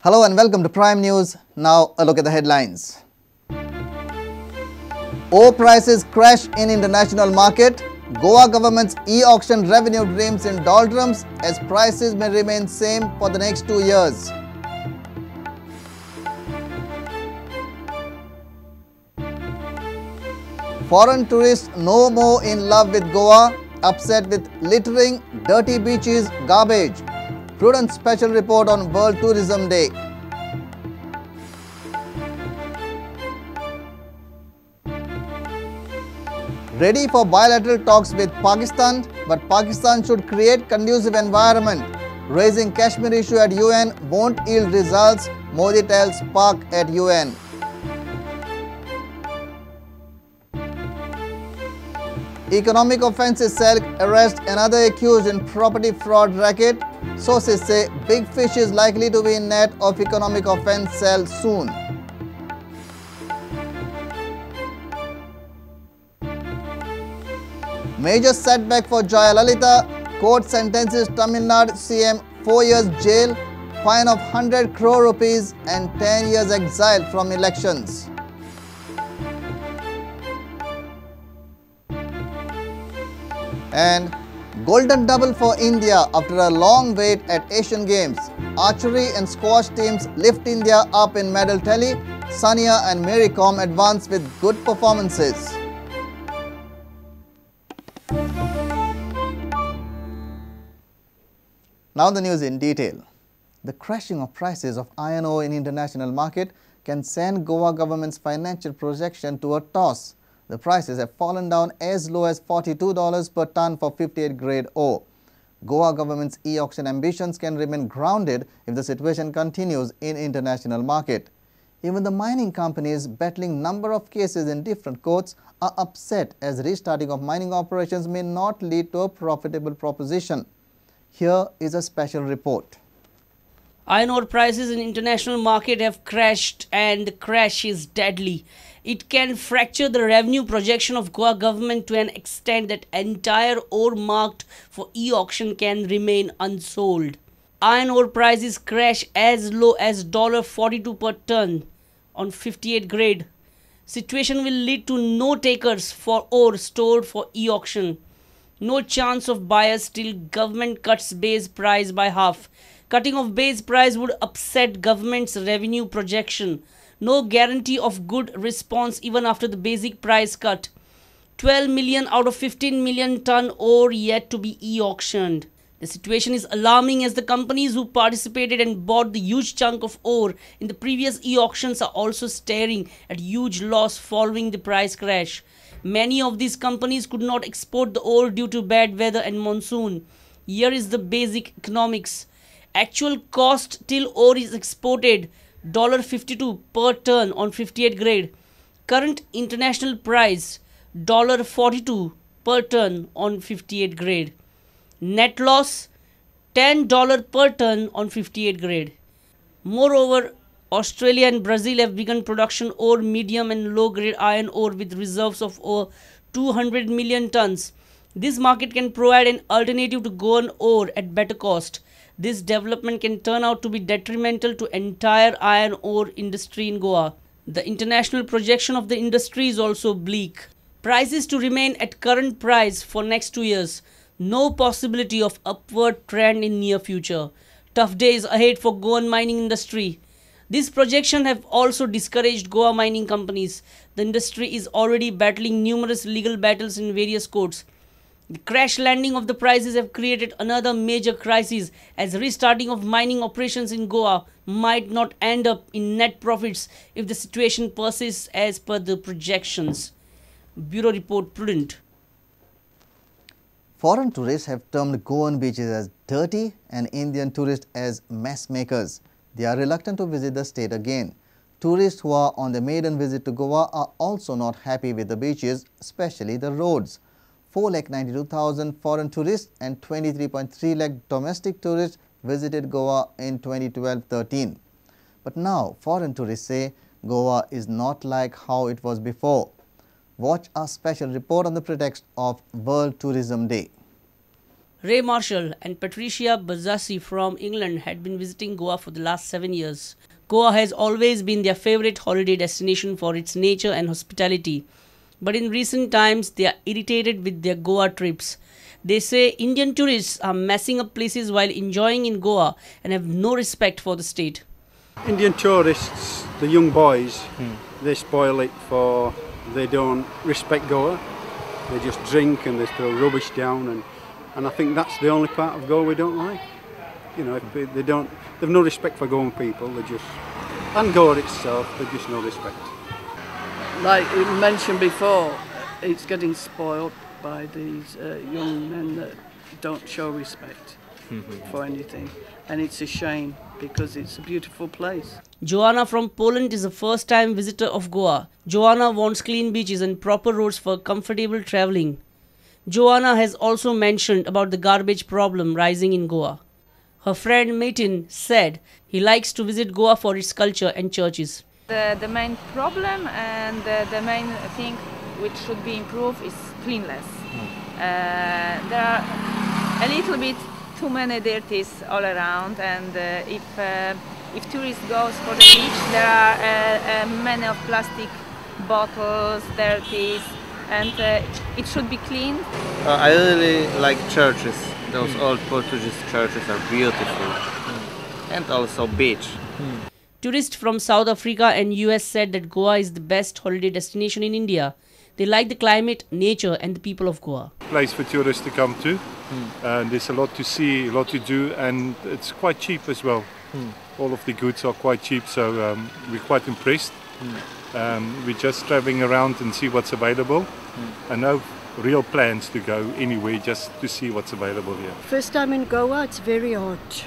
Hello and welcome to Prime News. Now a look at the headlines. Ore prices crash in international market. Goa government's e-auction revenue dreams in doldrums as prices may remain same for the next 2 years. Foreign tourists no more in love with Goa, upset with littering, dirty beaches, garbage. Prudent special report on World Tourism Day. Ready for bilateral talks with Pakistan, but Pakistan should create conducive environment. Raising Kashmir issue at UN won't yield results, Modi tells Pak at UN. Economic offences cell arrest another accused in property fraud racket. Sources say big fish is likely to be in net of economic offence cell soon. Major setback for Jayalalitha. Court sentences Tamil Nadu CM 4 years jail, fine of 100 crore rupees and 10 years exile from elections. And golden double for India after a long wait at Asian Games. Archery and squash teams lift India up in medal tally. Sania and Mary Kom advance with good performances. Now the news in detail. The crashing of prices of iron ore in international market can send Goa government's financial projection to a toss. The prices have fallen down as low as $42 per ton for 58 grade ore. Goa government's e-auction ambitions can remain grounded if the situation continues in international market. Even the mining companies battling number of cases in different courts are upset as restarting of mining operations may not lead to a profitable proposition. Here is a special report. Iron ore prices in international market have crashed and the crash is deadly. It can fracture the revenue projection of Goa government to an extent that entire ore marked for e-auction can remain unsold. Iron ore prices crash as low as $42 per ton on 58 grade. Situation will lead to no takers for ore stored for e-auction. No chance of buyers till government cuts base price by half. Cutting of base price would upset government's revenue projection. No guarantee of good response even after the basic price cut. 12 million out of 15 million ton ore yet to be e-auctioned. The situation is alarming as the companies who participated and bought the huge chunk of ore in the previous e-auctions are also staring at huge loss following the price crash. Many of these companies could not export the ore due to bad weather and monsoon. Here is the basic economics. Actual cost till ore is exported $52 per ton on 58 grade. Current international price $42 per ton on 58 grade. Net loss $10 per ton on 58 grade. Moreover, Australia and Brazil have begun production ore medium and low grade iron ore with reserves of over 200 million tons. This market can provide an alternative to Goan ore at better cost. This development can turn out to be detrimental to entire iron ore industry in Goa. The international projection of the industry is also bleak. Prices to remain at current price for next 2 years. No possibility of upward trend in near future. Tough days ahead for Goan mining industry. This projection have also discouraged Goa mining companies. The industry is already battling numerous legal battles in various courts. The crash landing of the prices have created another major crisis as restarting of mining operations in Goa might not end up in net profits if the situation persists as per the projections. Bureau Report Prudent. Foreign tourists have termed Goan beaches as dirty and Indian tourists as mess makers. They are reluctant to visit the state again. Tourists who are on their maiden visit to Goa are also not happy with the beaches, especially the roads. 4,92,000 foreign tourists and 23.3 lakh domestic tourists visited Goa in 2012-13. But now foreign tourists say Goa is not like how it was before. Watch our special report on the pretext of World Tourism Day. Ray Marshall and Patricia Bazzassi from England had been visiting Goa for the last 7 years. Goa has always been their favorite holiday destination for its nature and hospitality. But in recent times, they are irritated with their Goa trips. They say Indian tourists are messing up places while enjoying in Goa and have no respect for the state. Indian tourists, the young boys, they spoil it for, they don't respect Goa. They just drink and they throw rubbish down, and I think that's the only part of Goa we don't like. You know, if they've no respect for Goan people, and Goa itself, they've just no respect. Like you mentioned before, it's getting spoiled by these young men that don't show respect for anything, and it's a shame because it's a beautiful place. Joanna from Poland is a first-time visitor of Goa. Joanna wants clean beaches and proper roads for comfortable travelling. Joanna has also mentioned about the garbage problem rising in Goa. Her friend Metin said he likes to visit Goa for its culture and churches. The main problem and the main thing which should be improved is cleanliness. There are a little bit too many dirties all around, and if tourists go for the beach, there are many of plastic bottles, dirties, and it should be cleaned. I really like churches. Those old Portuguese churches are beautiful, and also beach. Tourists from South Africa and US said that Goa is the best holiday destination in India. They like the climate, nature and the people of Goa. Place for tourists to come to, and there's a lot to see, a lot to do, and it's quite cheap as well. All of the goods are quite cheap, so we're quite impressed. We're just traveling around and see what's available, and no real plans to go anywhere, just to see what's available here. First time in Goa, it's very hot.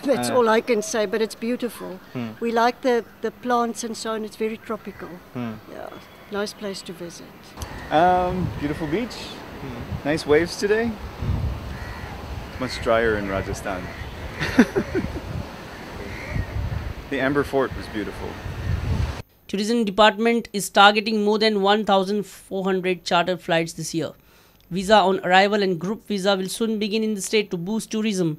That's all I can say, but it's beautiful. We like the plants and so on, it's very tropical. Yeah, nice place to visit. Beautiful beach, nice waves today. Much drier in Rajasthan. The Amber Fort was beautiful. Tourism department is targeting more than 1,400 charter flights this year. Visa on arrival and group visa will soon begin in the state to boost tourism.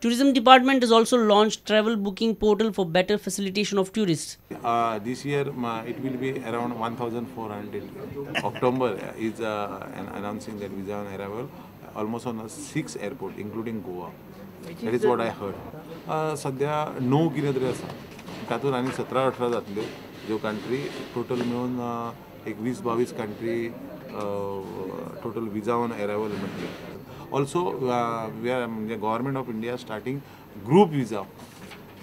Tourism department has also launched travel booking portal for better facilitation of tourists. This year it will be around 1,400. October is announcing that visa on arrival almost on 6 airports including Goa. That is what I heard. सध्या 9 कितें तरी आसा तातूंत आनी 17-18 जातल्यो ज्यो country total मेळून एक 20-22 country total visa on arrival म्हटले. Also we are the government of India starting group visa.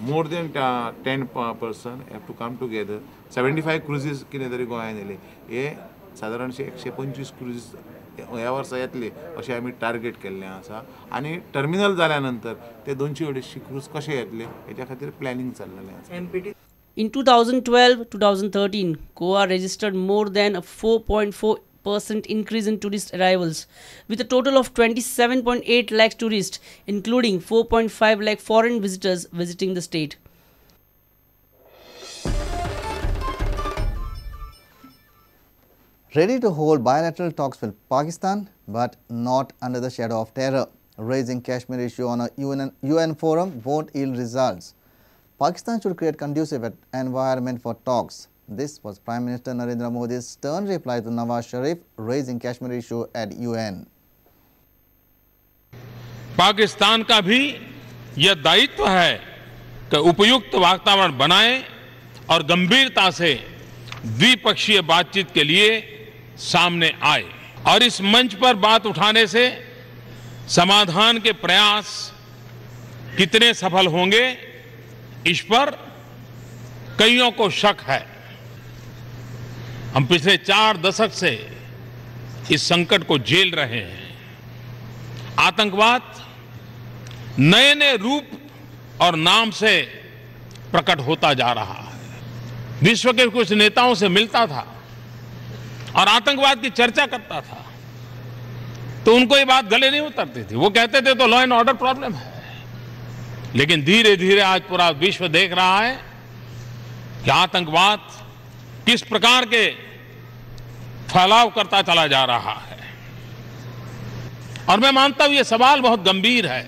More than 10 person have to come together. 75 cruises कितें तरी गोंयांत येयले. हे सादारणशे 125 cruises ह्या वर्सा येतले अशें आमी टार्गेट केल्लें आसा, आनी टर्मिनल जाल्या नंतर ते 200-250 क्रूज कशे येतले हेच्या खातीर प्लॅनिंग चाललेलें आसा. In 2012-2013, Goa registered more than a 4.4% increase in tourist arrivals, with a total of 27.8 lakh tourists, including 4.5 lakh foreign visitors visiting the state. Ready to hold bilateral talks with Pakistan, but not under the shadow of terror. Raising Kashmir issue on a UN forum won't yield results. Pakistan should create conducive environment for talks. This was Prime Minister Narendra Modi's stern reply to Nawaz Sharif raising Kashmir issue at UN. Pakistan का भी यह दायित्व है कि उपयुक्त वातावरण बनाए और गंभीरता से द्विपक्षीय बातचीत के लिए सामने आए, और इस मंच पर बात उठाने से समाधान के प्रयास कितने सफल होंगे इस पर कईयों को शक है. हम पिछले 4 दशक से इस संकट को झेल रहे हैं. आतंकवाद नए नए रूप और नाम से प्रकट होता जा रहा है. विश्व के कुछ नेताओं से मिलता था और आतंकवाद की चर्चा करता था तो उनको ये बात गले नहीं उतरती थी. वो कहते थे तो लॉ एंड ऑर्डर प्रॉब्लम है. लेकिन धीरे धीरे आज पूरा विश्व देख रहा है कि आतंकवाद किस प्रकार के फैलाव करता चला जा रहा है. और मैं मानता हूं ये सवाल बहुत गंभीर है।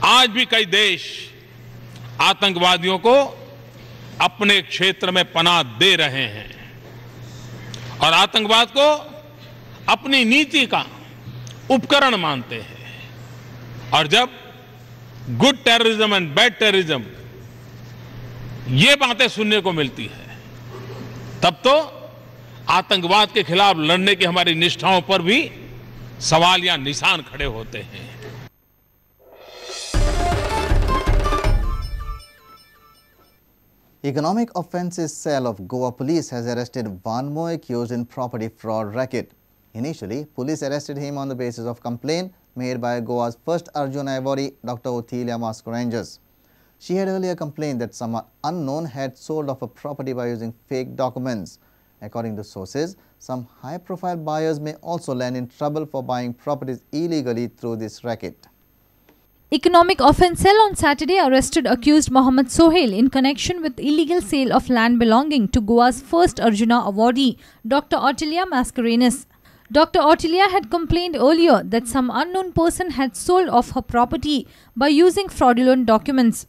आज भी कई देश आतंकवादियों को अपने क्षेत्र में पनाह दे रहे हैं और आतंकवाद को अपनी नीति का उपकरण मानते हैं। और जब good terrorism and bad terrorism ये बातें सुनने को मिलती है, तब तो आतंकवाद के खिलाफ लड़ने की हमारी निष्ठाओं पर भी सवाल या निशान खड़े होते हैं। Economic Offences Cell of Goa Police has arrested one more accused in property fraud racket. Initially, police arrested him on the basis of complaint made by Goa's first Arjuna awardee, Dr. Othilia Mascarenhas. She had earlier complained that someone unknown had sold off a property by using fake documents. According to sources, some high-profile buyers may also land in trouble for buying properties illegally through this racket. Economic Offence Cell on Saturday arrested accused Mohammad Sohail in connection with illegal sale of land belonging to Goa's first Arjuna awardee, Dr. Othilia Mascarenhas. Dr. Othilia had complained earlier that some unknown person had sold off her property by using fraudulent documents.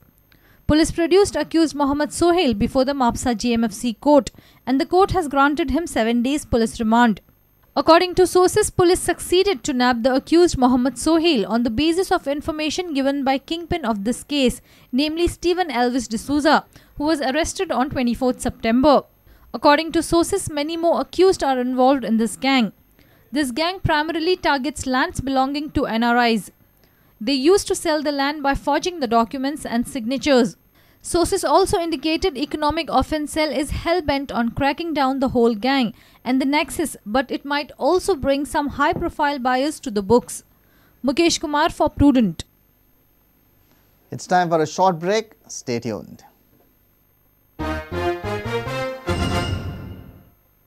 Police produced accused Mohammad Sohail before the Mapsa GMFC court, and the court has granted him 7 days police remand. According to sources, police succeeded to nab the accused Mohammad Sohail on the basis of information given by kingpin of this case, namely Stephen Elvis D'Souza, who was arrested on 24th September. According to sources, many more accused are involved in this gang. This gang primarily targets lands belonging to NRIs. They used to sell the land by forging the documents and signatures. Sources also indicated Economic Offence Cell is hell-bent on cracking down the whole gang and the nexus, but it might also bring some high-profile buyers to the books. Mukesh Kumar for Prudent. It's time for a short break. Stay tuned.